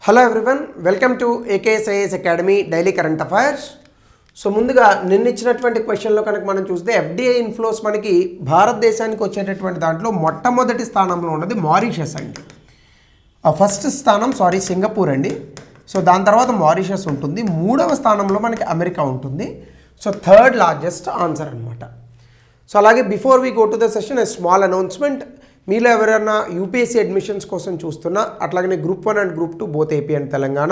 Hello everyone, welcome to ఏకేఎస్ఐఎస్ academy daily current affairs. So ముందుగా నిన్నిచ్చినటువంటి క్వశ్చన్లో కనుక మనం చూస్తే ఎఫ్డిఐ ఇన్ఫ్లోస్ మనకి భారతదేశానికి వచ్చేటటువంటి దాంట్లో మొట్టమొదటి స్థానంలో ఉన్నది మారిషస్ అండి. ఫస్ట్ స్థానం సింగపూర్ అండి. సో దాని తర్వాత మారిషస్ ఉంటుంది. మూడవ స్థానంలో మనకి అమెరికా ఉంటుంది. సో థర్డ్ లార్జెస్ట్ ఆన్సర్ అనమాట. సో అలాగే before we go to the session small announcement. మీలో ఎవరైనా యూపీఎస్సీ అడ్మిషన్స్ కోసం చూస్తున్నా, అట్లాగనే group 1 and group 2 both AP and Telangana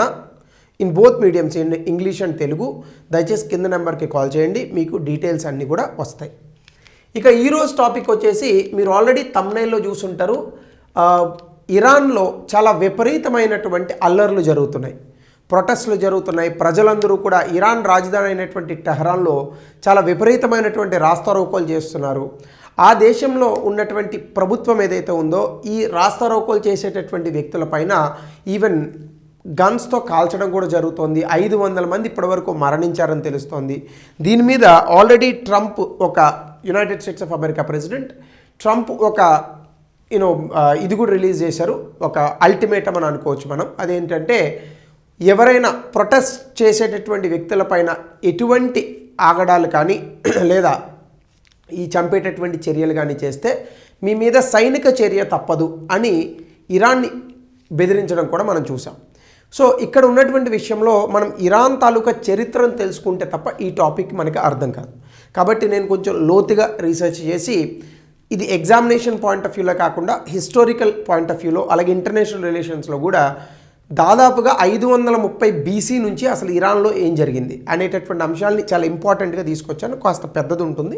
in both mediums in English and Telugu, దయచేసి కింద నెంబర్కి కాల్ చేయండి, మీకు డీటెయిల్స్ అన్నీ కూడా వస్తాయి. ఇక ఈరోజు టాపిక్ వచ్చేసి మీరు ఆల్రెడీ థంబ్నెయిల్లో చూసుంటారు. ఇరాన్లో చాలా విపరీతమైనటువంటి అల్లర్లు జరుగుతున్నాయి, ప్రొటెస్ట్లు జరుగుతున్నాయి. ప్రజలందరూ కూడా ఇరాన్ రాజధాని అయినటువంటి టెహరాన్లో చాలా విపరీతమైనటువంటి రాస్తారోకోలు చేస్తున్నారు. ఆ దేశంలో ఉన్నటువంటి ప్రభుత్వం ఏదైతే ఉందో ఈ రాస్తారోకోలు చేసేటటువంటి వ్యక్తులపైన ఈవెన్ గన్స్తో కాల్చడం కూడా జరుగుతోంది. 500 మంది ఇప్పటివరకు మరణించారని తెలుస్తోంది. దీని మీద ఆల్రెడీ ట్రంప్, ఒక United states of America president Trump ఒక ఇది కూడా రిలీజ్ చేశారు, ఒక అల్టిమేటం అని అనుకోవచ్చు మనం. అదేంటంటే ఎవరైనా ప్రొటెస్ట్ చేసేటటువంటి వ్యక్తులపైన ఎటువంటి ఆగడాలు కానీ లేదా ఈ చంపేటటువంటి చర్యలు కానీ చేస్తే మీ మీద సైనిక చర్య తప్పదు అని ఇరాన్ని బెదిరించడం కూడా మనం చూసాం. సో ఇక్కడ ఉన్నటువంటి విషయంలో మనం ఇరాన్ తాలూకా చరిత్రను తెలుసుకుంటే తప్ప ఈ టాపిక్ మనకి అర్థం కాదు. కాబట్టి నేను కొంచెం లోతుగా రీసెర్చ్ చేసి ఇది ఎగ్జామినేషన్ పాయింట్ ఆఫ్ వ్యూలో కాకుండా హిస్టారికల్ పాయింట్ ఆఫ్ వ్యూలో, అలాగే ఇంటర్నేషనల్ రిలేషన్స్లో కూడా దాదాపుగా 530 BC నుంచి అసలు ఇరాన్లో ఏం జరిగింది అనేటటువంటి అంశాలని చాలా ఇంపార్టెంట్గా తీసుకొచ్చాను. కాస్త పెద్దది ఉంటుంది.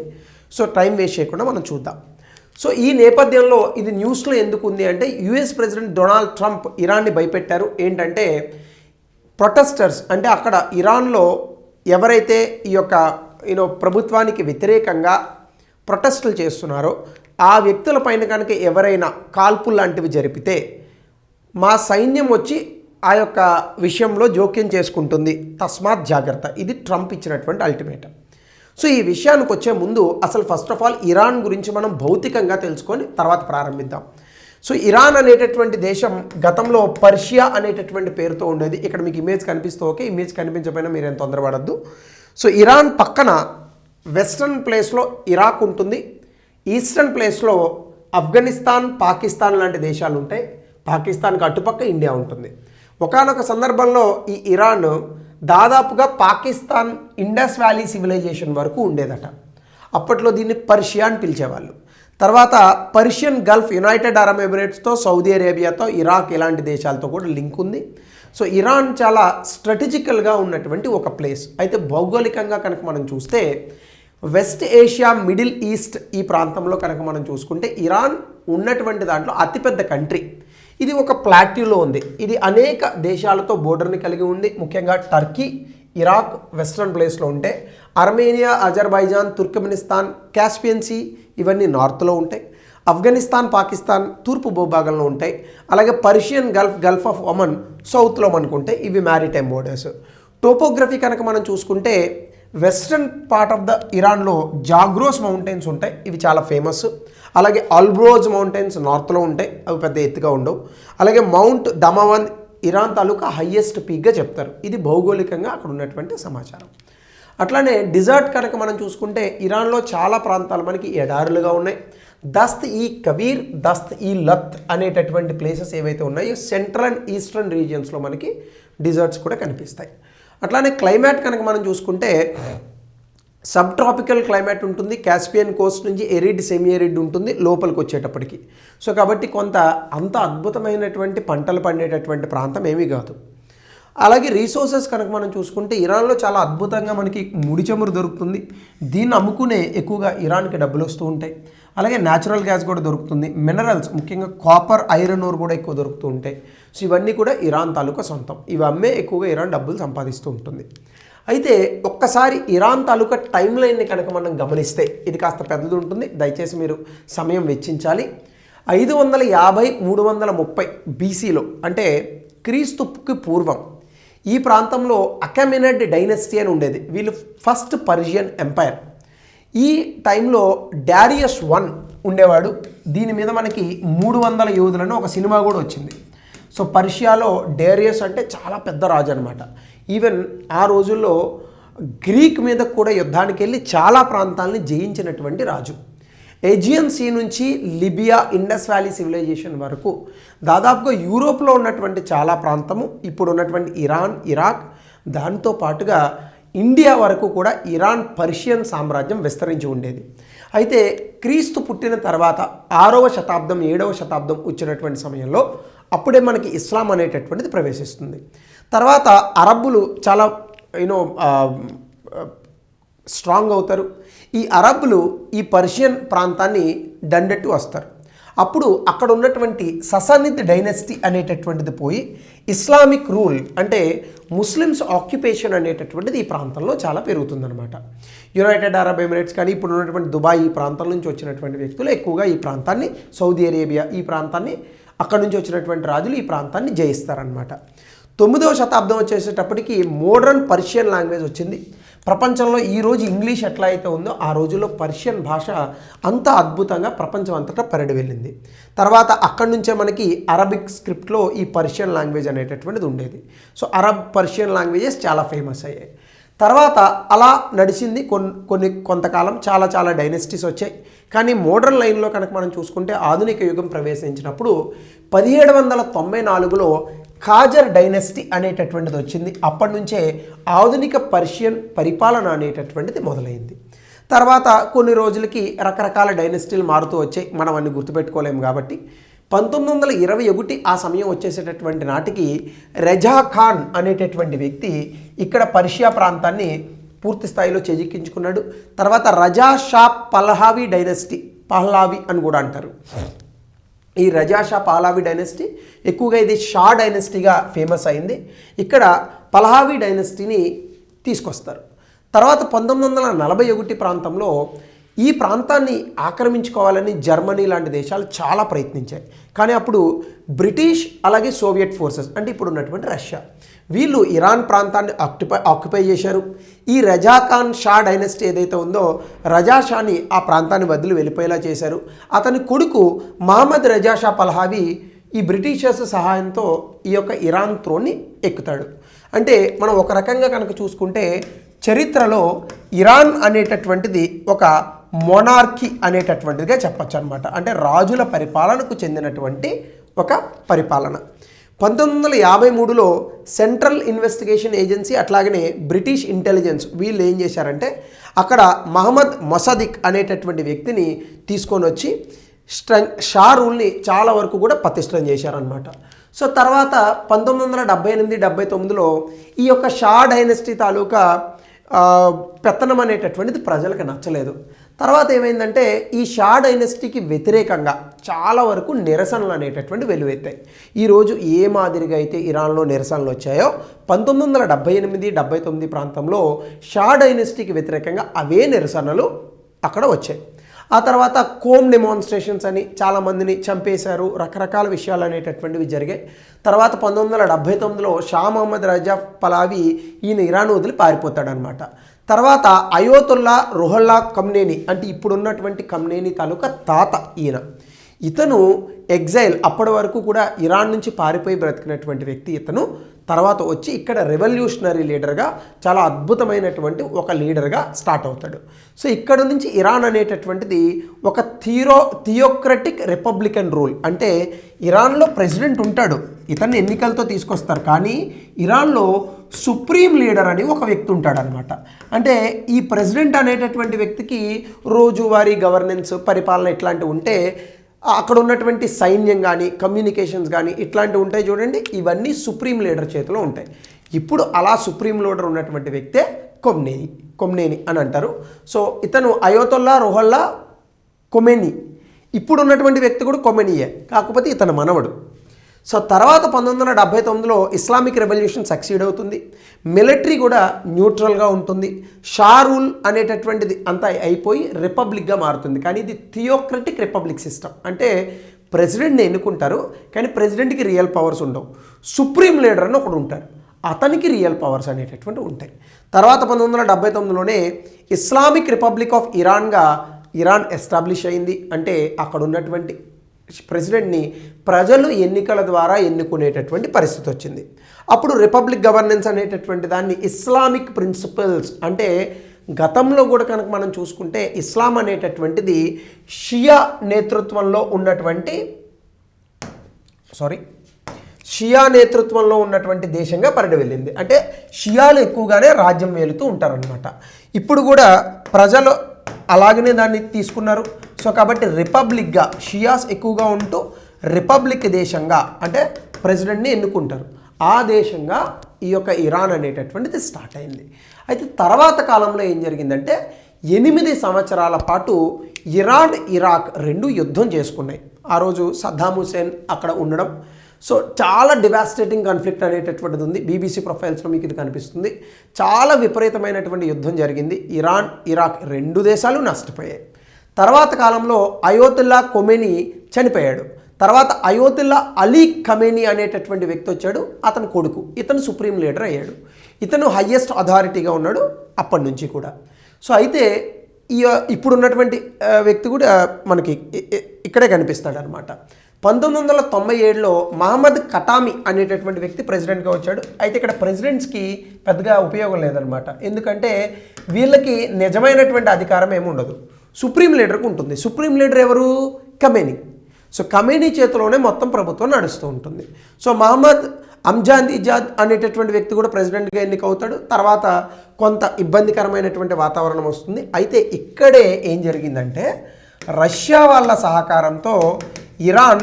సో టైం వేస్ట్ చేయకుండా మనం చూద్దాం. సో ఈ నేపథ్యంలో ఇది న్యూస్లో ఎందుకు ఉంది అంటే, యుఎస్ ప్రెసిడెంట్ డొనాల్డ్ ట్రంప్ ఇరాన్ని భయపెట్టారు. ఏంటంటే ప్రొటెస్టర్స్ అంటే అక్కడ ఇరాన్లో ఎవరైతే ఈ యొక్క ప్రభుత్వానికి వ్యతిరేకంగా ప్రొటెస్టులు చేస్తున్నారో ఆ వ్యక్తులపైన కనుక ఎవరైనా కాల్పులు లాంటివి జరిపితే మా సైన్యం వచ్చి ఆ యొక్క విషయంలో జోక్యం చేసుకుంటుంది, తస్మాత్ జాగ్రత్త. ఇది ట్రంప్ ఇచ్చినటువంటి అల్టిమేటం. సో ఈ విషయానికి వచ్చే ముందు అసలు ఫస్ట్ ఆఫ్ ఆల్ ఇరాన్ గురించి మనం భౌతికంగా తెలుసుకొని తర్వాత ప్రారంభిద్దాం. సో ఇరాన్ అనేటటువంటి దేశం గతంలో పర్షియా అనేటటువంటి పేరుతో ఉండేది. ఇక్కడ మీకు ఇమేజ్ కనిపిస్తూ ఓకే, ఇమేజ్ కనిపించకపోయినా మీరేం తొందరపడద్దు. సో ఇరాన్ పక్కన వెస్ట్రన్ ప్లేస్లో ఇరాక్ ఉంటుంది, ఈస్టర్న్ ప్లేస్లో ఆఫ్ఘనిస్తాన్, పాకిస్తాన్ లాంటి దేశాలు ఉంటాయి, పాకిస్తాన్కి అటుపక్క ఇండియా ఉంటుంది. ఒకానొక సందర్భంలో ఈ ఇరాన్ దాదాపుగా పాకిస్తాన్ ఇండస్ వ్యాలీ సివిలైజేషన్ వరకు ఉండేదట. అప్పట్లో దీన్ని పర్షియా అని పిలిచేవాళ్ళు. తర్వాత పర్షియన్ గల్ఫ్, యునైటెడ్ అరబ్ ఎమిరేట్స్తో, సౌదీ అరేబియాతో, ఇరాక్ ఇలాంటి దేశాలతో కూడా లింక్ ఉంది. సో ఇరాన్ చాలా స్ట్రాటజికల్గా ఉన్నటువంటి ఒక ప్లేస్. అయితే భౌగోళికంగా కనుక మనం చూస్తే వెస్ట్ ఏషియా, మిడిల్ ఈస్ట్ ఈ ప్రాంతంలో కనుక మనం చూసుకుంటే ఇరాన్ ఉన్నటువంటి దాంట్లో అతిపెద్ద కంట్రీ. ఇది ఒక ప్లాట్యూలో ఉంది. ఇది అనేక దేశాలతో బోర్డర్ని కలిగి ఉంది. ముఖ్యంగా టర్కీ, ఇరాక్ వెస్ట్రన్ ప్లేస్లో ఉంటే, Armenia, Azerbaijan, Turkmenistan, Caspian Sea ఇవన్నీ నార్త్లో ఉంటాయి. ఆఫ్ఘనిస్తాన్, పాకిస్తాన్ తూర్పు భూభాగంలో ఉంటాయి. అలాగే Persian Gulf, Gulf of Oman సౌత్లో మనకుంటే ఇవి మ్యారిటైమ్ బోర్డర్స్. టోపోగ్రఫీ కనుక మనం చూసుకుంటే వెస్ట్రన్ పార్ట్ ఆఫ్ ద ఇరాన్లో జాగ్రోస్ మౌంటైన్స్ ఉంటాయి, ఇవి చాలా ఫేమస్. అలాగే అల్బ్రోజ్ మౌంటైన్స్ నార్త్లో ఉంటాయి, అవి పెద్ద ఎత్తుగా ఉండవు. అలాగే మౌంట్ దమావన్ ఇరాన్ తాలూకా హయ్యెస్ట్ పీక్గా చెప్తారు. ఇది భౌగోళికంగా అక్కడ ఉన్నటువంటి సమాచారం. అట్లానే డిజర్ట్ కనుక మనం చూసుకుంటే ఇరాన్లో చాలా ప్రాంతాలు మనకి ఎడారులుగా ఉన్నాయి. దస్త్ ఈ కబీర్, దస్త్ ఈ లత్ అనేటటువంటి ప్లేసెస్ ఏవైతే ఉన్నాయో సెంట్రల్ అండ్ ఈస్టర్న్ రీజియన్స్లో మనకి డిజర్ట్స్ కూడా కనిపిస్తాయి. అట్లానే క్లైమేట్ కనుక మనం చూసుకుంటే సబ్ ట్రాపికల్ క్లైమేట్ ఉంటుంది. కాస్పియన్ కోస్ట్ నుంచి ఎరిడ్, సెమీ ఎరిడ్ ఉంటుంది లోపలికి వచ్చేటప్పటికి. సో కాబట్టి కొంత అంత అద్భుతమైనటువంటి పంటలు పండేటటువంటి ప్రాంతం ఏమీ కాదు. అలాగే రీసోర్సెస్ కనుక మనం చూసుకుంటే ఇరాన్లో చాలా అద్భుతంగా మనకి ముడి చమురు దొరుకుతుంది. దీన్ని అమ్ముకునే ఎక్కువగా ఇరాన్కి డబ్బులు వస్తూ ఉంటాయి. అలాగే న్యాచురల్ గ్యాస్ కూడా దొరుకుతుంది. మినరల్స్ ముఖ్యంగా కాపర్, ఐరన్ ఓర్ కూడా ఎక్కువ దొరుకుతూ ఉంటాయి. సో ఇవన్నీ కూడా ఇరాన్ తాలూకా సొంతం. ఇవి అమ్మే ఎక్కువగా ఇరాన్ డబ్బులు సంపాదిస్తూ ఉంటుంది. అయితే ఒక్కసారి ఇరాన్ తాలూకా టైం లైన్ని కనుక మనం గమనిస్తే ఇది కాస్త పెద్దది ఉంటుంది, దయచేసి మీరు సమయం వెచ్చించాలి. 550, 330 BCలో అంటే క్రీస్తుకి పూర్వం ఈ ప్రాంతంలో అకామినెడ్ డైనెస్టీ అని ఉండేది. వీళ్ళు ఫస్ట్ పర్షియన్ ఎంపైర్. ఈ టైంలో డారియస్ I ఉండేవాడు. దీని మీద మనకి 300 యోధులను ఒక సినిమా కూడా వచ్చింది. సో పర్షియాలో డేరియస్ అంటే చాలా పెద్ద రాజు అనమాట. ఈవెన్ ఆ రోజుల్లో గ్రీక్ మీద కూడా యుద్ధానికి వెళ్ళి చాలా ప్రాంతాలని జయించినటువంటి రాజు. ఏజియన్ సీ నుంచి లిబియా, ఇండస్ వ్యాలీ సివిలైజేషన్ వరకు దాదాపుగా యూరోప్లో ఉన్నటువంటి చాలా ప్రాంతము, ఇప్పుడు ఉన్నటువంటి ఇరాన్, ఇరాక్, దాంతో పాటుగా ఇండియా వరకు కూడా ఇరాన్ పర్షియన్ సామ్రాజ్యం విస్తరించి ఉండేది. అయితే క్రీస్తు పుట్టిన తర్వాత 6వ శతాబ్దం 7వ శతాబ్దం వచ్చినటువంటి సమయంలో అప్పుడే మనకి ఇస్లాం అనేటటువంటిది ప్రవేశిస్తుంది. తర్వాత అరబ్బులు చాలా స్ట్రాంగ్ అవుతారు. ఈ అరబ్బులు ఈ పర్షియన్ ప్రాంతాన్ని దండెట్టు వస్తారు. అప్పుడు అక్కడ ఉన్నటువంటి ససానిద్ డైనెస్టీ అనేటటువంటిది పోయి ఇస్లామిక్ రూల్ అంటే ముస్లిమ్స్ ఆక్యుపేషన్ అనేటటువంటిది ఈ ప్రాంతంలో చాలా పెరుగుతుందన్నమాట. యునైటెడ్ అరబ్ ఎమిరేట్స్ కానీ ఇప్పుడు ఉన్నటువంటి దుబాయ్ ఈ ప్రాంతం నుంచి వచ్చినటువంటి వ్యక్తులు ఎక్కువగా ఈ ప్రాంతాన్ని, సౌదీ అరేబియా ఈ ప్రాంతాన్ని, అక్కడ నుంచి వచ్చినటువంటి రాజులు ఈ ప్రాంతాన్ని జయిస్తారనమాట. 9వ శతాబ్దం వచ్చేసేటప్పటికి మోడర్న్ పర్షియన్ లాంగ్వేజ్ వచ్చింది. ప్రపంచంలో ఈరోజు ఇంగ్లీష్ ఎట్లా అయితే ఉందో ఆ రోజుల్లో పర్షియన్ భాష అంత అద్భుతంగా ప్రపంచం అంతటా పరిడి వెళ్ళింది. తర్వాత అక్కడి నుంచే మనకి అరబిక్ స్క్రిప్ట్లో ఈ పర్షియన్ లాంగ్వేజ్ అనేటటువంటిది ఉండేది. సో అరబ్ పర్షియన్ లాంగ్వేజెస్ చాలా ఫేమస్ అయ్యాయి. తర్వాత అలా నడిచింది కొంతకాలం, చాలా డైనెస్టీస్ వచ్చాయి. కానీ మోడర్న్ లైన్లో కనుక మనం చూసుకుంటే ఆధునిక యుగం ప్రవేశించినప్పుడు 1794లో ఖాజర్ డైనెస్టీ అనేటటువంటిది వచ్చింది. అప్పటి నుంచే ఆధునిక పర్షియన్ పరిపాలన అనేటటువంటిది మొదలైంది. తర్వాత కొన్ని రోజులకి రకరకాల డైనెస్టీలు మారుతూ వచ్చాయి, మనం అన్ని గుర్తుపెట్టుకోలేము కాబట్టి 1921 ఆ సమయం వచ్చేసేటటువంటి నాటికి రజా ఖాన్ అనేటటువంటి వ్యక్తి ఇక్కడ పర్షియా ప్రాంతాన్ని పూర్తి స్థాయిలో చేజిక్కించుకున్నాడు. తర్వాత రజా షా పహ్లావి డైనెస్టీ, పహ్లావి అని కూడా అంటారు. ఈ రజా షా పహ్లావి డైనెస్టీ ఎక్కువగా ఇది షా డైనెస్టీగా ఫేమస్ అయింది. ఇక్కడ పహ్లావి డైనెస్టీని తీసుకొస్తారు. తర్వాత 1941 ప్రాంతంలో ఈ ప్రాంతాన్ని ఆక్రమించుకోవాలని జర్మనీ లాంటి దేశాలు చాలా ప్రయత్నించాయి. కానీ అప్పుడు బ్రిటిష్ అలాగే సోవియట్ ఫోర్సెస్ అంటే ఇప్పుడు ఉన్నటువంటి రష్యా వీళ్ళు ఇరాన్ ప్రాంతాన్ని ఆక్యుపై చేశారు. ఈ రజా ఖాన్ షా డైనెస్టీ ఏదైతే ఉందో రజా షాని ఆ ప్రాంతాన్ని వదిలి వెళ్ళిపోయేలా చేశారు. అతని కొడుకు మహమ్మద్ రజా షా పహ్లావి ఈ బ్రిటిషర్స్ సహాయంతో ఈ యొక్క ఇరాన్ త్రోన్ని ఎక్కుతాడు. అంటే మనం ఒక రకంగా కనుక చూసుకుంటే చరిత్రలో ఇరాన్ అనేటటువంటిది ఒక మొనార్కీ అనేటటువంటిదిగా చెప్పచ్చు అనమాట. అంటే రాజుల పరిపాలనకు చెందినటువంటి ఒక పరిపాలన. 1953లో సెంట్రల్ ఇన్వెస్టిగేషన్ ఏజెన్సీ అట్లాగనే బ్రిటిష్ ఇంటెలిజెన్స్ వీళ్ళు ఏం చేశారంటే అక్కడ మహమ్మద్ మొసదిక్ అనేటటువంటి వ్యక్తిని తీసుకొని వచ్చి షా రూల్ని చాలా వరకు కూడా పటిష్టం చేశారనమాట. సో తర్వాత 1978-79లో ఈ యొక్క షా డైనెస్టీ తాలూకా పెత్తనం అనేటటువంటిది ప్రజలకు నచ్చలేదు. తర్వాత ఏమైందంటే ఈ షా డైనెస్టీకి వ్యతిరేకంగా చాలా వరకు నిరసనలు అనేటటువంటి వెలువెత్తాయి. ఈరోజు ఏ మాదిరిగా అయితే ఇరాన్లో నిరసనలు వచ్చాయో 1978-79 ప్రాంతంలో షా డైనెస్టీకి వ్యతిరేకంగా అవే నిరసనలు అక్కడ వచ్చాయి. ఆ తర్వాత కోమ్ డెమాన్స్ట్రేషన్స్ అని చాలామందిని చంపేశారు, రకరకాల విషయాలు అనేటటువంటివి జరిగాయి. తర్వాత 1979లో షా మహమ్మద్ రజా పహ్లావి ఈయన ఇరాన్ వదిలి పారిపోతాడనమాట. తర్వాత అయోతుల్లా రుహల్లా ఖమ్నేని అంటే ఇప్పుడున్నటువంటి ఖమ్నేని తాలూకా తాత ఈయన. ఇతను ఎగ్జైల్, అప్పటి వరకు కూడా ఇరాన్ నుంచి పారిపోయి బ్రతికినటువంటి వ్యక్తి ఇతను. తర్వాత వచ్చి ఇక్కడ రెవల్యూషనరీ లీడర్గా చాలా అద్భుతమైనటువంటి ఒక లీడర్గా స్టార్ట్ అవుతాడు. సో ఇక్కడ నుంచి ఇరాన్ అనేటటువంటిది ఒక థియోక్రటిక్ రిపబ్లికన్ రూల్. అంటే ఇరాన్లో ప్రెసిడెంట్ ఉంటాడు, ఇతన్ని ఎన్నికలతో తీసుకొస్తారు, కానీ ఇరాన్లో సుప్రీం లీడర్ అని ఒక వ్యక్తి ఉంటాడనమాట. అంటే ఈ ప్రెసిడెంట్ అనేటటువంటి వ్యక్తికి రోజువారీ గవర్నెన్స్, పరిపాలన ఇట్లాంటివి ఉంటే అక్కడ ఉన్నటువంటి సైన్యం కానీ కమ్యూనికేషన్స్ కానీ ఇట్లాంటివి ఉంటాయి చూడండి, ఇవన్నీ సుప్రీం లీడర్ చేతిలో ఉంటాయి. ఇప్పుడు అలా సుప్రీం లీడర్ ఉన్నటువంటి వ్యక్తే కొమ్నేని అని అంటారు. సో ఇతను అయోతుల్లా రుహల్లా ఖొమేని, ఇప్పుడు ఉన్నటువంటి వ్యక్తి కూడా ఖొమేనియే, కాకపోతే ఇతను మనవడు. సో తర్వాత 1979లో ఇస్లామిక్ రెవల్యూషన్ సక్సీడ్ అవుతుంది. మిలిటరీ కూడా న్యూట్రల్గా ఉంటుంది. షా రూల్ అనేటటువంటిది అంతా అయిపోయి రిపబ్లిక్గా మారుతుంది. కానీ ఇది థియోక్రటిక్ రిపబ్లిక్ సిస్టమ్. అంటే ప్రెసిడెంట్ని ఎన్నుకుంటారు, కానీ ప్రెసిడెంట్కి రియల్ పవర్స్ ఉండవు. సుప్రీం లీడర్ అని ఒకడు ఉంటారు, అతనికి రియల్ పవర్స్ అనేటటువంటివి ఉంటాయి. తర్వాత 1979లోనే ఇస్లామిక్ రిపబ్లిక్ ఆఫ్ ఇరాన్గా ఇరాన్ ఎస్టాబ్లిష్ అయింది. అంటే అక్కడ ఉన్నటువంటి ప్రెసిడెంట్ని ప్రజలు ఎన్నికల ద్వారా ఎన్నుకునేటటువంటి పరిస్థితి వచ్చింది. అప్పుడు రిపబ్లిక్ గవర్నెన్స్ అనేటటువంటి దాన్ని ఇస్లామిక్ ప్రిన్సిపల్స్ అంటే గతంలో కూడా కనుక మనం చూసుకుంటే ఇస్లాం అనేటటువంటిది షియా నేతృత్వంలో ఉన్నటువంటి దేశంగా పరిణమిల్లింది. అంటే షియాలు ఎక్కువగానే రాజ్యం వేలుతూ ఉంటారనమాట. ఇప్పుడు కూడా ప్రజలు అలాగనే దాన్ని తీసుకున్నారు. సో కాబట్టి రిపబ్లిక్గా షియాస్ ఎక్కువగా ఉంటూ రిపబ్లిక్ దేశంగా అంటే ప్రెసిడెంట్ని ఎన్నుకుంటారు. ఆ దేశంగా ఈ యొక్క ఇరాన్ అనేటటువంటిది స్టార్ట్ అయింది. అయితే తర్వాత కాలంలో ఏం జరిగిందంటే 8 సంవత్సరాల పాటు ఇరాన్ ఇరాక్ రెండు యుద్ధం చేసుకున్నాయి. ఆ రోజు సద్దాం హుసేన్ అక్కడ ఉండడం. సో చాలా డివాస్టేటింగ్ కాన్ఫ్లిక్ట్ అనేటటువంటిది ఉంది. బీబీసీ ప్రొఫైల్స్లో మీకు ఇది కనిపిస్తుంది. చాలా విపరీతమైనటువంటి యుద్ధం జరిగింది. ఇరాన్ ఇరాక్ రెండు దేశాలు నష్టపోయాయి. తర్వాత కాలంలో అయోతుల్లా ఖొమేనీ చనిపోయాడు. తర్వాత అయోతుల్లా అలీ ఖమేనీ అనేటటువంటి వ్యక్తి వచ్చాడు. అతని కొడుకు, ఇతను సుప్రీం లీడర్ అయ్యాడు. ఇతను హయ్యెస్ట్ అథారిటీగా ఉన్నాడు అప్పటి నుంచి కూడా. సో అయితే ఇప్పుడున్నటువంటి వ్యక్తి కూడా మనకి ఇక్కడే కనిపిస్తాడు అనమాట. 1997లో మహమ్మద్ ఖటామీ అనేటటువంటి వ్యక్తి ప్రెసిడెంట్గా వచ్చాడు. అయితే ఇక్కడ ప్రెసిడెంట్స్కి పెద్దగా ఉపయోగం లేదనమాట. ఎందుకంటే వీళ్ళకి నిజమైనటువంటి అధికారం ఏమి ఉండదు. సుప్రీం లీడర్కి ఉంటుంది. సుప్రీం లీడర్ ఎవరు? ఖమేనీ. సో ఖమేనీ చేతిలోనే మొత్తం ప్రభుత్వం నడుస్తూ ఉంటుంది. సో మహమ్మద్ అమ్జాద్ అనేటటువంటి వ్యక్తి కూడా ప్రెసిడెంట్గా ఎన్నికవుతాడు. తర్వాత కొంత ఇబ్బందికరమైనటువంటి వాతావరణం వస్తుంది. అయితే ఇక్కడే ఏం జరిగిందంటే రష్యా వాళ్ళ సహకారంతో ఇరాన్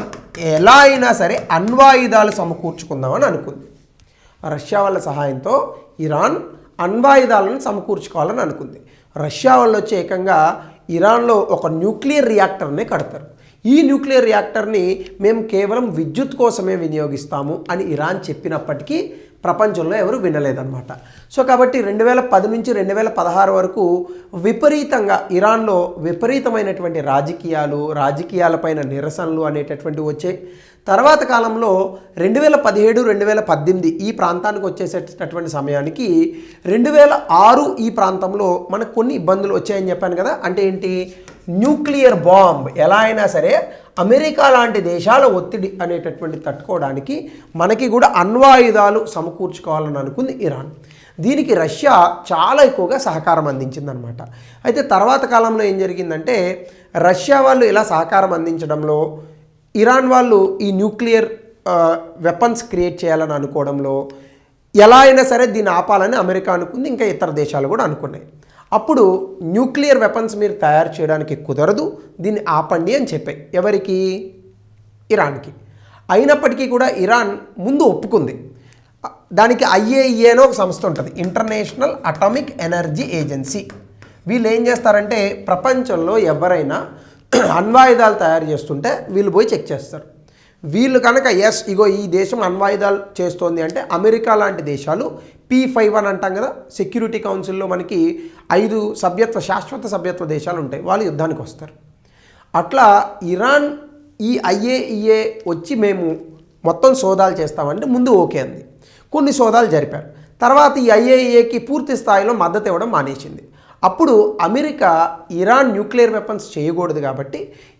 ఎలా అయినా సరే అణ్వాయుధాలు సమకూర్చుకుందామని అనుకుంది. రష్యా వాళ్ళ సహాయంతో ఇరాన్ అణ్వాయుధాలను సమకూర్చుకోవాలని అనుకుంది. రష్యా వాళ్ళు వచ్చి ఏకంగా ఇరాన్లో ఒక న్యూక్లియర్ రియాక్టర్ని కడతారు. ఈ న్యూక్లియర్ రియాక్టర్ని మేము కేవలం విద్యుత్ కోసమే వినియోగిస్తాము అని ఇరాన్ చెప్పినప్పటికీ ప్రపంచంలో ఎవరు వినలేదన్నమాట. సో కాబట్టి 2010 నుంచి 2016 వరకు విపరీతంగా ఇరాన్లో విపరీతమైనటువంటి రాజకీయాలపైన నిరసనలు అనేటటువంటివి వచ్చాయి. తర్వాత కాలంలో 2017, 2018 ఈ ప్రాంతానికి వచ్చేసేటటువంటి సమయానికి 2006 ఈ ప్రాంతంలో మనకు కొన్ని ఇబ్బందులు వచ్చాయని చెప్పాను కదా. అంటే ఏంటి? న్యూక్లియర్ బాంబ్ ఎలా అయినా సరే అమెరికా లాంటి దేశాల ఒత్తిడి అనేటటువంటి తట్టుకోవడానికి మనకి కూడా అణ్వాయుధాలు సమకూర్చుకోవాలని అనుకుంది ఇరాన్. దీనికి రష్యా చాలా ఎక్కువగా సహకారం అందించిందనమాట. అయితే తర్వాత కాలంలో ఏం జరిగిందంటే రష్యా వాళ్ళు ఇలా సహకారం అందించడంలో ఇరాన్ వాళ్ళు ఈ న్యూక్లియర్ వెపన్స్ క్రియేట్ చేయాలని అనుకోవడంలో ఎలా అయినా సరే దీన్ని ఆపాలని అమెరికా అనుకుంది. ఇంకా ఇతర దేశాలు కూడా అనుకున్నాయి. అప్పుడు న్యూక్లియర్ వెపన్స్ మీరు తయారు చేయడానికి కుదరదు, దీన్ని ఆపండి అని చెప్పాయి. ఎవరికి? ఇరాన్కి. అయినప్పటికీ కూడా ఇరాన్ ముందు ఒప్పుకుంది. దానికి IAEA అని ఒక సంస్థ ఉంటుంది, ఇంటర్నేషనల్ అటామిక్ ఎనర్జీ ఏజెన్సీ. వీళ్ళు ఏం చేస్తారంటే ప్రపంచంలో ఎవరైనా అణ్వాయుధాలు తయారు చేస్తుంటే వీళ్ళు పోయి చెక్ చేస్తారు. వీళ్ళు కనుక ఇగో ఈ దేశం అణ్వాయుధాలు చేస్తోంది అంటే అమెరికా లాంటి దేశాలు P5 అంటాం కదా, సెక్యూరిటీ కౌన్సిల్లో మనకి 5 శాశ్వత సభ్యత్వ దేశాలు ఉంటాయి, వాళ్ళు యుద్ధానికి వస్తారు. అట్లా ఇరాన్ ఈ IAEA వచ్చి మేము మొత్తం సోదాలు చేస్తామంటే ముందు ఓకే అంది. కొన్ని సోదాలు జరిపారు. తర్వాత ఈ IAEAకి పూర్తి స్థాయిలో మద్దతు ఇవ్వడం మానేసింది. అప్పుడు అమెరికా ఇరాన్ న్యూక్లియర్ వెపన్స్ చేయకూడదు కాబట్టి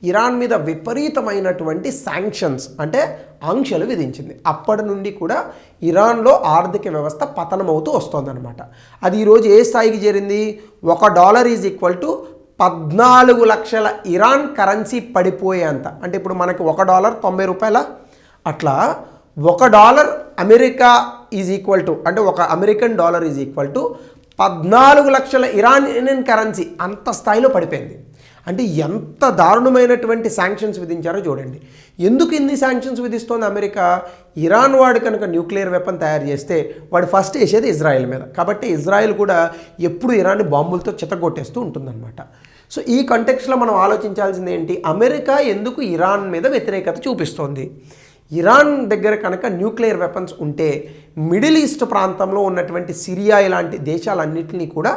ఇరాన్ మీద విపరీతమైనటువంటి శాంక్షన్స్ అంటే ఆంక్షలు విధించింది. అప్పటి నుండి కూడా ఇరాన్లో ఆర్థిక వ్యవస్థ పతనమవుతూ వస్తుందన్నమాట. అది ఈరోజు ఏ స్థాయికి చేరింది? $1 = 14 లక్షల ఇరాన్ కరెన్సీ పడిపోయేంత. అంటే ఇప్పుడు మనకి $1 $90. అట్లా $1 అమెరికా అంటే ఒక అమెరికన్ డాలర్ = 14 లక్షల ఇరానియన్ కరెన్సీ అంత స్థాయిలో పడిపోయింది. అంటే ఎంత దారుణమైనటువంటి శాంక్షన్స్ విధించారో చూడండి. ఎందుకు ఇన్ని శాంక్షన్స్ విధిస్తోంది అమెరికా? ఇరాన్ వాడు కనుక న్యూక్లియర్ వెపన్ తయారు చేస్తే వాడు ఫస్ట్ వేసేది ఇజ్రాయెల్ మీద. కాబట్టి ఇజ్రాయెల్ కూడా ఎప్పుడు ఇరాన్ని బాంబులతో చితగొట్టేస్తూ ఉంటుందన్నమాట. సో ఈ కంటెక్స్లో మనం ఆలోచించాల్సింది ఏంటి? అమెరికా ఎందుకు ఇరాన్ మీద వ్యతిరేకత చూపిస్తోంది? ఇరాన్ దగ్గర కనుక న్యూక్లియర్ వెపన్స్ ఉంటే మిడిల్ ఈస్ట్ ప్రాంతంలో ఉన్నటువంటి సిరియా ఇలాంటి దేశాలన్నింటినీ కూడా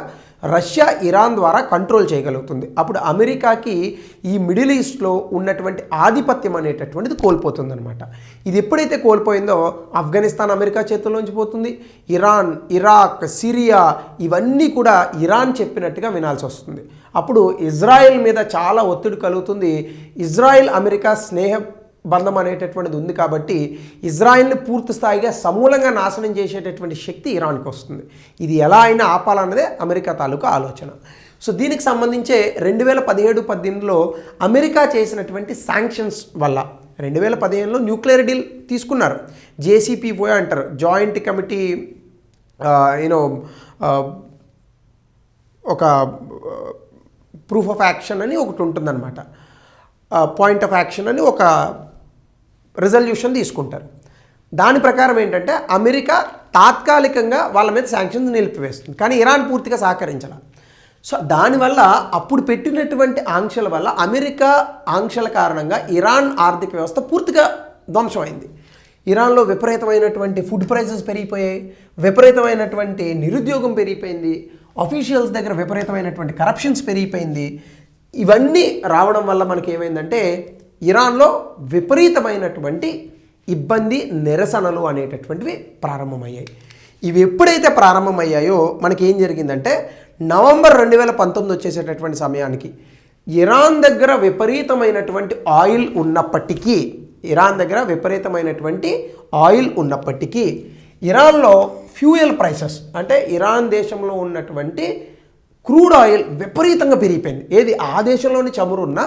రష్యా ఇరాన్ ద్వారా కంట్రోల్ చేయగలుగుతుంది. అప్పుడు అమెరికాకి ఈ మిడిల్ ఈస్ట్లో ఉన్నటువంటి ఆధిపత్యం అనేటటువంటిది కోల్పోతుందన్నమాట. ఇది ఎప్పుడైతే కోల్పోయిందో ఆఫ్ఘనిస్తాన్ అమెరికా చేతుల్లోంచి పోతుంది. ఇరాన్, ఇరాక్, సిరియా ఇవన్నీ కూడా ఇరాన్ చెప్పినట్టుగా వినాల్సి వస్తుంది. అప్పుడు ఇజ్రాయెల్ మీద చాలా ఒత్తిడి కలుగుతుంది. ఇజ్రాయెల్ అమెరికా స్నేహ బంధం అనేటటువంటిది ఉంది కాబట్టి ఇజ్రాయెల్ని పూర్తి స్థాయిగా సమూలంగా నాశనం చేసేటటువంటి శక్తి ఇరాన్కి వస్తుంది. ఇది ఎలా అయినా ఆపాలన్నదే అమెరికా తాలూకా ఆలోచన. సో దీనికి సంబంధించే 2017-18లో అమెరికా చేసినటువంటి శాంక్షన్స్ వల్ల 2015లో న్యూక్లియర్ డీల్ తీసుకున్నారు. JCPOA అంటారు, జాయింట్ కమిటీ ఒక ప్రూఫ్ ఆఫ్ యాక్షన్ అని ఒకటి ఉంటుందన్నమాట. పాయింట్ ఆఫ్ యాక్షన్ అని ఒక రిజల్యూషన్ తీసుకుంటారు. దాని ప్రకారం ఏంటంటే అమెరికా తాత్కాలికంగా వాళ్ళ మీద శాంక్షన్స్ నిలిపివేస్తుంది, కానీ ఇరాన్ పూర్తిగా సహకరించాలి. సో దానివల్ల అప్పుడు పెట్టినటువంటి ఆంక్షల వల్ల అమెరికా ఆంక్షల కారణంగా ఇరాన్ ఆర్థిక వ్యవస్థ పూర్తిగా ధ్వంసమైంది. ఇరాన్లో విపరీతమైనటువంటి ఫుడ్ ప్రైసెస్ పెరిగిపోయాయి, విపరీతమైనటువంటి నిరుద్యోగం పెరిగిపోయింది, అఫీషియల్స్ దగ్గర విపరీతమైనటువంటి కరప్షన్స్ పెరిగిపోయింది. ఇవన్నీ రావడం వల్ల మనకి ఏమైందంటే ఇరాన్లో విపరీతమైనటువంటి ఇబ్బంది, నిరసనలు అనేటటువంటివి ప్రారంభమయ్యాయి. ఇవి ఎప్పుడైతే ప్రారంభమయ్యాయో మనకి ఏం జరిగిందంటే నవంబర్ 2019 వచ్చేసేటటువంటి సమయానికి ఇరాన్ దగ్గర విపరీతమైనటువంటి ఆయిల్ ఉన్నప్పటికీ ఇరాన్లో ఫ్యూయల్ ప్రైసెస్ అంటే ఇరాన్ దేశంలో ఉన్నటువంటి క్రూడ్ ఆయిల్ విపరీతంగా పెరిగిపోయింది. ఏది ఆ దేశంలోని చమురున్న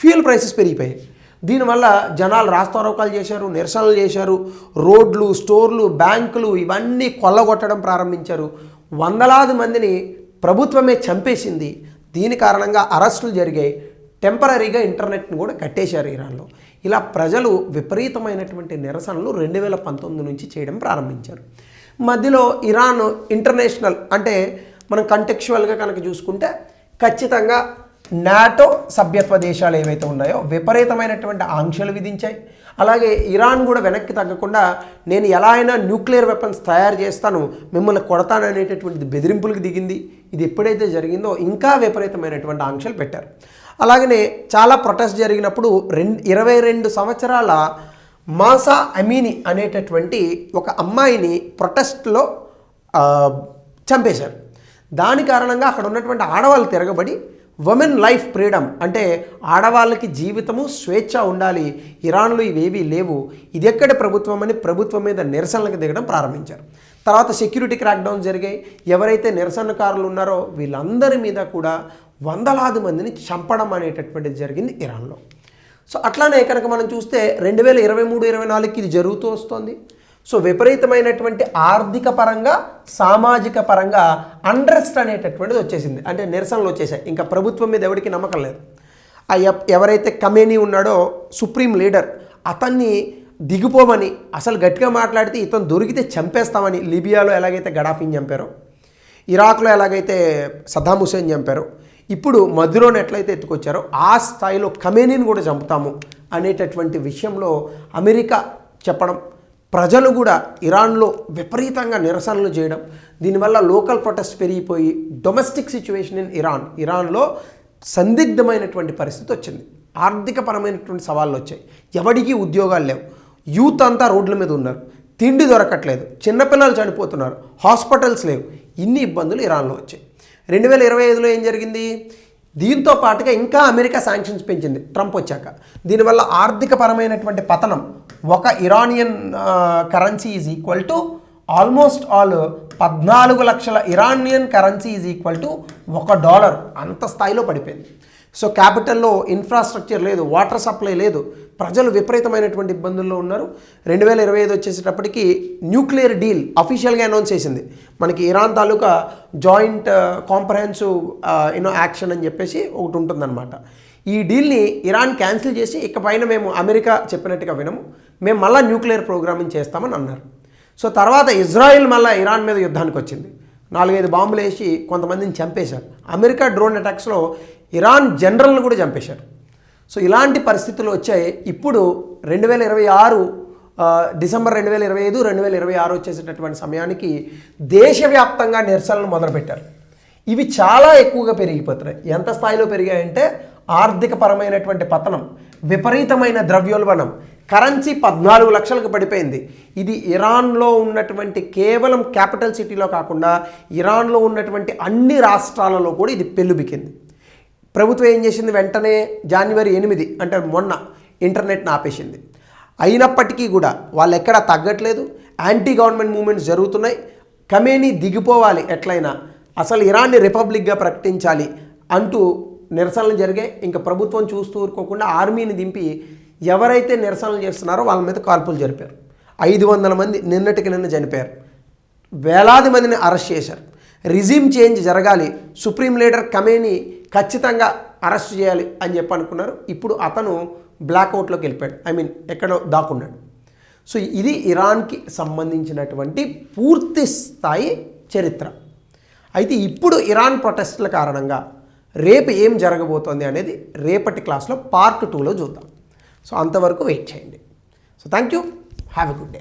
ఫ్యూయల్ ప్రైసెస్ పెరిగిపోయాయి. దీనివల్ల జనాలు రాస్తారోకాలు చేశారు, నిరసనలు చేశారు, రోడ్లు, స్టోర్లు, బ్యాంకులు ఇవన్నీ కొల్లగొట్టడం ప్రారంభించారు. వందలాది మందిని ప్రభుత్వమే చంపేసింది. దీని కారణంగా అరెస్టులు జరిగాయి. టెంపరీగా ఇంటర్నెట్ని కూడా కట్టేశారు ఇరాన్లో. ఇలా ప్రజలు విపరీతమైనటువంటి నిరసనలు 2019 నుంచి చేయడం ప్రారంభించారు. మధ్యలో ఇరాన్ ఇంటర్నేషనల్ అంటే మనం కంటెక్చువల్గా కనుక చూసుకుంటే ఖచ్చితంగా నాటో సభ్యత్వ దేశాలు ఏవైతే ఉన్నాయో విపరీతమైనటువంటి ఆంక్షలు విధించాయి. అలాగే ఇరాన్ కూడా వెనక్కి తగ్గకుండా నేను ఎలా అయినా న్యూక్లియర్ వెపన్స్ తయారు చేస్తాను, మిమ్మల్ని కొడతాననేటటువంటిది బెదిరింపులకు దిగింది. ఇది ఎప్పుడైతే జరిగిందో ఇంకా విపరీతమైనటువంటి ఆంక్షలు పెట్టారు. అలాగనే చాలా ప్రొటెస్ట్ జరిగినప్పుడు 22 సంవత్సరాల మాసా అమీని అనేటటువంటి ఒక అమ్మాయిని ప్రొటెస్ట్లో చంపేశారు. దాని కారణంగా అక్కడ ఉన్నటువంటి ఆడవాళ్ళు తిరగబడి ఉమెన్ లైఫ్ ఫ్రీడమ్ అంటే ఆడవాళ్ళకి జీవితము, స్వేచ్ఛ ఉండాలి, ఇరాన్లో ఇవేవీ లేవు, ఇది ఎక్కడ ప్రభుత్వం అని ప్రభుత్వం మీద నిరసనలకు దిగడం ప్రారంభించారు. తర్వాత సెక్యూరిటీ క్రాక్డౌన్ జరిగాయి. ఎవరైతే నిరసనకారులు ఉన్నారో వీళ్ళందరి మీద కూడా వందలాది మందిని చంపడం అనేటటువంటిది జరిగింది ఇరాన్లో. సో అట్లానే కనుక మనం చూస్తే 2023-24కి ఇది జరుగుతూ వస్తుంది. సో విపరీతమైనటువంటి ఆర్థిక పరంగా, సామాజిక పరంగా అండ్రెస్ట్ అనేటటువంటిది వచ్చేసింది. అంటే నిరసనలు వచ్చేసాయి. ఇంకా ప్రభుత్వం మీద ఎవరికి నమ్మకం లేదు. ఎవరైతే ఖమేనీ ఉన్నాడో సుప్రీం లీడర్, అతన్ని దిగిపోమని, అసలు గట్టిగా మాట్లాడితే ఇతను దొరికితే చంపేస్తామని, లిబియాలో ఎలాగైతే గడాఫీని చంపారో, ఇరాక్లో ఎలాగైతే సద్దాం హుసేన్ చంపారో, ఇప్పుడు మధ్యలోనే ఎట్లయితే ఎత్తుకొచ్చారో ఆ స్థాయిలో ఖమేనీని కూడా చంపుతాము అనేటటువంటి విషయంలో అమెరికా చెప్పడం, ప్రజలు కూడా ఇరాన్లో విపరీతంగా నిరసనలు చేయడం, దీనివల్ల లోకల్ ప్రొటెస్ట్ పెరిగిపోయి డొమెస్టిక్ సిచ్యువేషన్ ఇరాన్లో సందిగ్ధమైనటువంటి పరిస్థితి వచ్చింది. ఆర్థికపరమైనటువంటి సవాళ్ళు వచ్చాయి. ఎవడికి ఉద్యోగాలు లేవు, యూత్ అంతా రోడ్ల మీద ఉన్నారు, తిండి దొరకట్లేదు, చిన్నపిల్లలు చనిపోతున్నారు, హాస్పిటల్స్ లేవు. ఇన్ని ఇబ్బందులు ఇరాన్లో వచ్చాయి. 2025లో ఏం జరిగింది? దీంతో పాటుగా ఇంకా అమెరికా శాంక్షన్స్ పెంచింది ట్రంప్ వచ్చాక. దీనివల్ల ఆర్థికపరమైనటువంటి పతనం. ఒక Iranian currency is equal to almost all 14 లక్షల Iranian currency is equal to $1 అంత స్థాయిలో పడిపోయింది. సో క్యాపిటల్లో ఇన్ఫ్రాస్ట్రక్చర్ లేదు, వాటర్ సప్లై లేదు, ప్రజలు విపరీతమైనటువంటి ఇబ్బందుల్లో ఉన్నారు. 2025 వచ్చేసేటప్పటికి న్యూక్లియర్ డీల్ అఫీషియల్గా అనౌన్స్ చేసింది. మనకి ఇరాన్ తాలూకా జాయింట్ కాంప్రహెన్సివ్ యాక్షన్ అని చెప్పేసి ఒకటి ఉంటుందన్నమాట. ఈ డీల్ని ఇరాన్ క్యాన్సిల్ చేసి ఇకపైన మేము అమెరికా చెప్పినట్టుగా వినము, మేము మళ్ళీ న్యూక్లియర్ ప్రోగ్రామింగ్ చేస్తామని అన్నారు. సో తర్వాత ఇజ్రాయిల్ మళ్ళీ ఇరాన్ మీద యుద్ధానికి వచ్చింది. 4-5 బాంబులు వేసి కొంతమందిని చంపేశారు. అమెరికా డ్రోన్ అటాక్స్లో ఇరాన్ జనరల్ని కూడా చంపేశారు. సో ఇలాంటి పరిస్థితులు వచ్చాయి. ఇప్పుడు 2026 డిసెంబర్ 2025, 2026 వచ్చేసేటటువంటి సమయానికి దేశవ్యాప్తంగా నిరసనలు మొదలుపెట్టారు. ఇవి చాలా ఎక్కువగా పెరిగిపోతున్నాయి. ఎంత స్థాయిలో పెరిగాయంటే ఆర్థిక పరమైనటువంటి పతనం, విపరీతమైన ద్రవ్యోల్బణం, కరెన్సీ 14 లక్షలకు పడిపోయింది. ఇది ఇరాన్లో ఉన్నటువంటి కేవలం క్యాపిటల్ సిటీలో కాకుండా ఇరాన్లో ఉన్నటువంటి అన్ని రాష్ట్రాలలో కూడా ఇది పెళ్ళుబికింది. ప్రభుత్వం ఏం చేసింది, వెంటనే జనవరి 8 అంటే మొన్న ఇంటర్నెట్ని ఆపేసింది. అయినప్పటికీ కూడా వాళ్ళు ఎక్కడా తగ్గట్లేదు. యాంటీ గవర్నమెంట్ మూవ్మెంట్స్ జరుగుతున్నాయి. ఖమేనీ దిగిపోవాలి, ఎట్లయినా అసలు ఇరాన్ని రిపబ్లిక్గా ప్రకటించాలి అంటూ నిరసనలు జరిగాయి. ఇంకా ప్రభుత్వం చూస్తూ ఊరుకోకుండా ఆర్మీని దింపి ఎవరైతే నిరసనలు చేస్తున్నారో వాళ్ళ మీద కాల్పులు జరిపారు. 500 మంది నిన్నటికి నిన్న చనిపోయారు. వేలాది మందిని అరెస్ట్ చేశారు. రిజిమ్ చేంజ్ జరగాలి, సుప్రీం లీడర్ ఖమేనీ ఖచ్చితంగా అరెస్ట్ చేయాలి అని చెప్పి అనుకున్నారు. ఇప్పుడు అతను బ్లాక్అవుట్లోకి వెళ్ళిపోయాడు, ఎక్కడో దాక్కున్నాడు. సో ఇది ఇరాన్కి సంబంధించినటువంటి పూర్తి స్థాయి చరిత్ర. అయితే ఇప్పుడు ఇరాన్ ప్రొటెస్ట్ల కారణంగా రేపు ఏం జరగబోతోంది అనేది రేపటి క్లాస్లో పార్ట్ 2లో చూద్దాం. సో అంతవరకు వెయిట్ చేయండి. So thank you, have a good day.